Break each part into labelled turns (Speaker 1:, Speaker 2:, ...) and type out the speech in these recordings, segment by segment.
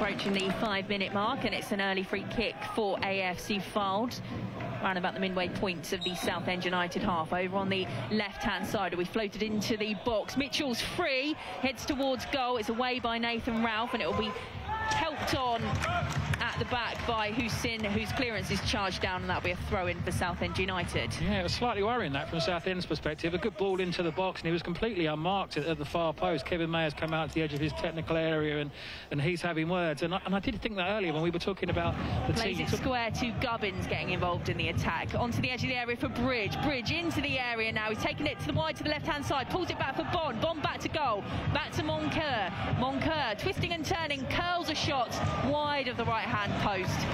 Speaker 1: approaching the 5-minute mark, and it's an early free kick for AFC Fylde. Around about the midway point of the Southend United half, over on the left-hand side. We floated into the box. Mitchell's free, heads towards goal. It's away by Nathan Ralph, and it will be helped on at the back by Hussein, whose clearance is charged down, and that'll be a throw-in for Southend United.
Speaker 2: Yeah, it was slightly worrying that from Southend's perspective. A good ball into the box, and he was completely unmarked at the far post. Kevin Mayer's come out to the edge of his technical area, and he's having words. And I did think that earlier when we were talking about the
Speaker 1: Plays
Speaker 2: team.
Speaker 1: it square to Gubbins getting involved in the attack. Onto the edge of the area for Bridge. Bridge into the area now. He's taking it to the wide to the left-hand side. Pulls it back for Bond. Bond back to goal. Back to Moncur. Moncur twisting and turning. Curls a shot wide of the right-hand post.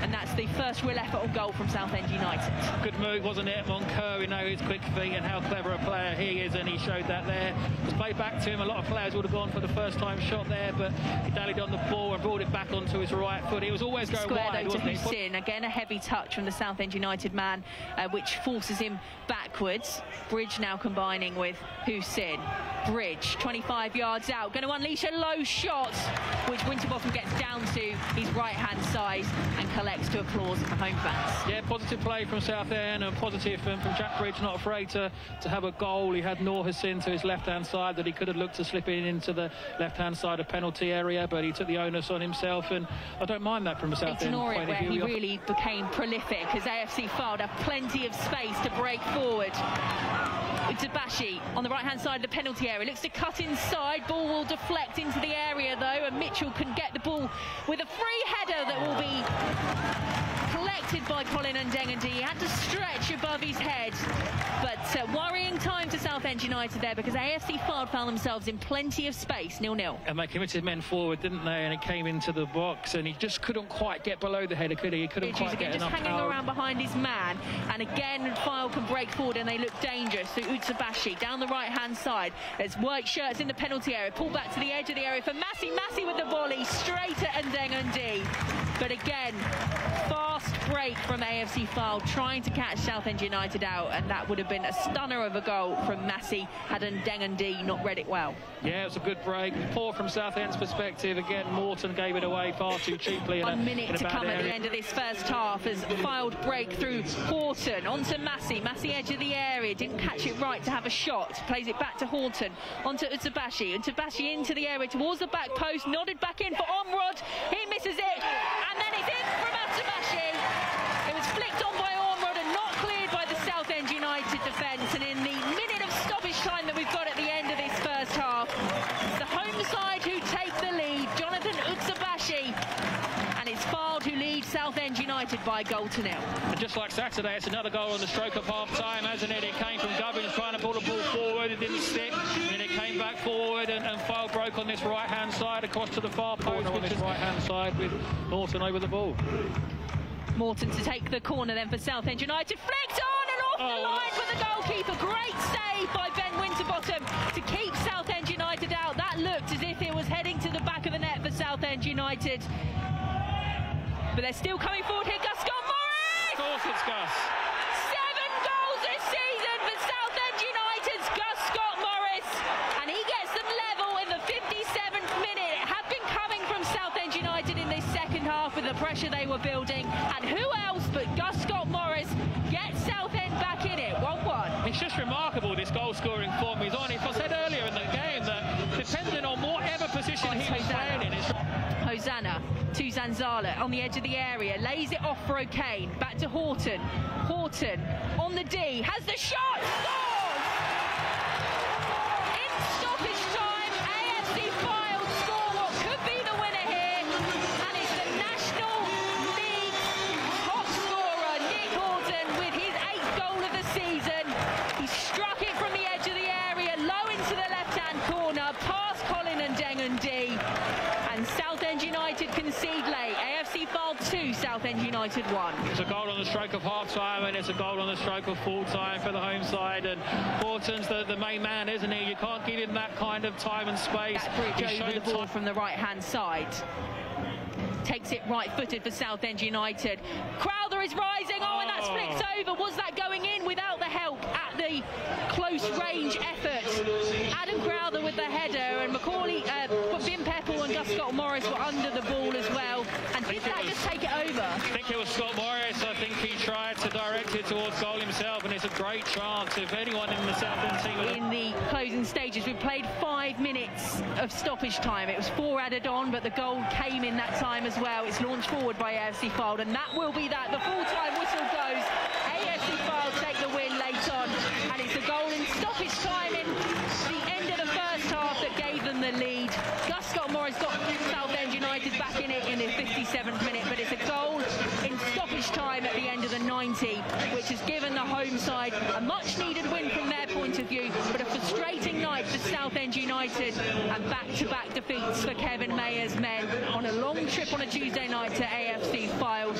Speaker 1: And that's the first real effort on goal from Southend United. Good
Speaker 2: move, wasn't it? Moncur, we know his quick feet and how clever a player he is, and he showed that there. It was played back to him. A lot of players would have gone for the first-time shot there, but he dallied on the ball and brought it back onto his right foot. He was always going
Speaker 1: square,
Speaker 2: wide,
Speaker 1: though,
Speaker 2: wasn't
Speaker 1: to Hussein. Again, a heavy touch from the Southend United man, which forces him backwards. Bridge now combining with Hussein. Bridge, 25 yards out, going to unleash a low shot, which Winterbottom gets down to his right-hand side and collects to applause from home fans.
Speaker 2: Yeah, positive play from Southend, and positive from Jack Bridge, not afraid to have a goal. He had Noor Hussein to his left-hand side that he could have looked to slip into the left-hand side of penalty area, but he took the onus on himself, and I don't mind that from a Southend point of view.
Speaker 1: Where he really became prolific, as AFC Fylde have plenty of space to break forward. Utabashi on the right-hand side of the penalty area, looks to cut inside. Ball will deflect into the area though, and Mitchell can get the ball with a free header that will be collected by Colin Ndengendi. He had to stretch above his head, but worrying time to Southend United there, because AFC Fylde found themselves in plenty of space, 0-0.
Speaker 2: And they committed men forward, didn't they? And it came into the box, and he just couldn't quite get below the header, could he? He couldn't quite get enough
Speaker 1: hanging
Speaker 2: power
Speaker 1: around behind his man, and again Fylde can break forward, and they look dangerous. So Utsubashi down the right-hand side. There's white shirts in the penalty area. Pull back to the edge of the area for Massey. Massey with the volley straight at Ndengendi. But again, fast break from AFC Fylde, trying to catch Southend United out, and that would have been a stunner of a goal from Massey had Ndengendi not read it well.
Speaker 2: Yeah, it was a good break. Poor from Southend's perspective. Again, Morton gave it away far too cheaply.
Speaker 1: 1 minute to come at the end of this first half as Fylde break through Haughton. Onto Massey. Massey edge of the area. Didn't catch it right to have a shot. Plays it back to Haughton. Onto Utabashi. Utabashi into the area towards the back post. Nodded back in for Omrod. He misses it. And then it's in from Utabashi. It was flicked on by Omrod and not cleared by the Southend United defence. And in the minute of stoppage time that we've got at the end of this first half, the home side who take the lead, Jonathan Utsubashi, and it's Fylde who leads Southend United by 1-0.
Speaker 2: And just like Saturday, it's another goal on the stroke of half-time, hasn't it? It came from Gubbins trying to pull the ball forward, it didn't stick, and then it came back forward, and Fylde broke on this right-hand side across to the far post, on this right-hand side with Morton over the ball.
Speaker 1: Morton to take the corner then for Southend United, flicked on and off the line for the goalkeeper. Great save by Ben Winterbottom to keep Southend United out. That looked as if it was heading to the back of the net for Southend United. But they're still coming forward here. Gus Scott Morris!
Speaker 2: Of course it's Gus.
Speaker 1: 7 goals this season for Southend United's Gus Scott Morris. And he gets them level in the 57th minute. It had been coming from Southend United in this second half with the pressure they were building. And who else but Gus Scott Morris gets Southend back in it, 1-1.
Speaker 2: It's just remarkable, this goal-scoring form he's on. If I said earlier in the game that depending on whatever position he was playing in, it's...
Speaker 1: Hosanna to Zanzala on the edge of the area, lays it off for O'Kane, back to Haughton. Haughton on the D, has the shot, scores! In stoppage time, AFC Fylde score what could be the winner here, and it's the National League's top scorer, Nick Haughton, with his 8th goal of the season. He struck it from the edge of the area, low into the left-hand corner, past Colin Ndengendi. And Southend United concede late. AFC Fylde 2, Southend United 1.
Speaker 2: It's a goal on the stroke of half-time, and it's a goal on the stroke of full-time for the home side. And Haughton's the main man, isn't he? You can't give him that kind of time and space.
Speaker 1: That Bridge over the ball from the right-hand side. Takes it right-footed for Southend United. Crowther is rising. Oh, and that's flicked over. Was that going in without the help at the close close-range effort. Adam Crowther with the header, and Macaulay, Vin Pepple and Gus Scott-Morris were under the ball as well. And did that just take it over?
Speaker 2: I think it was Scott Morris. I think he tried to direct it towards goal himself, and it's a great chance if anyone in the Southend team.
Speaker 1: In the closing stages, we played 5 minutes of stoppage time. It was 4 added on, but the goal came in that time as well. It's launched forward by AFC Fylde, and that will be that. The full-time whistle goes. AFC Fylde take the win late on, and it's a goal in stoppage time in the end of the first half that gave them the lead. Gus Scott-Morris got Southend United back in it in the 57th minute, but it's a goal in stoppage time at the end of the 90, which has given the home side a much-needed win from their point of view, but a frustrating night for Southend United, and back-to-back defeats for Kevin Mayer's men on a long trip on a Tuesday night to AFC Fylde.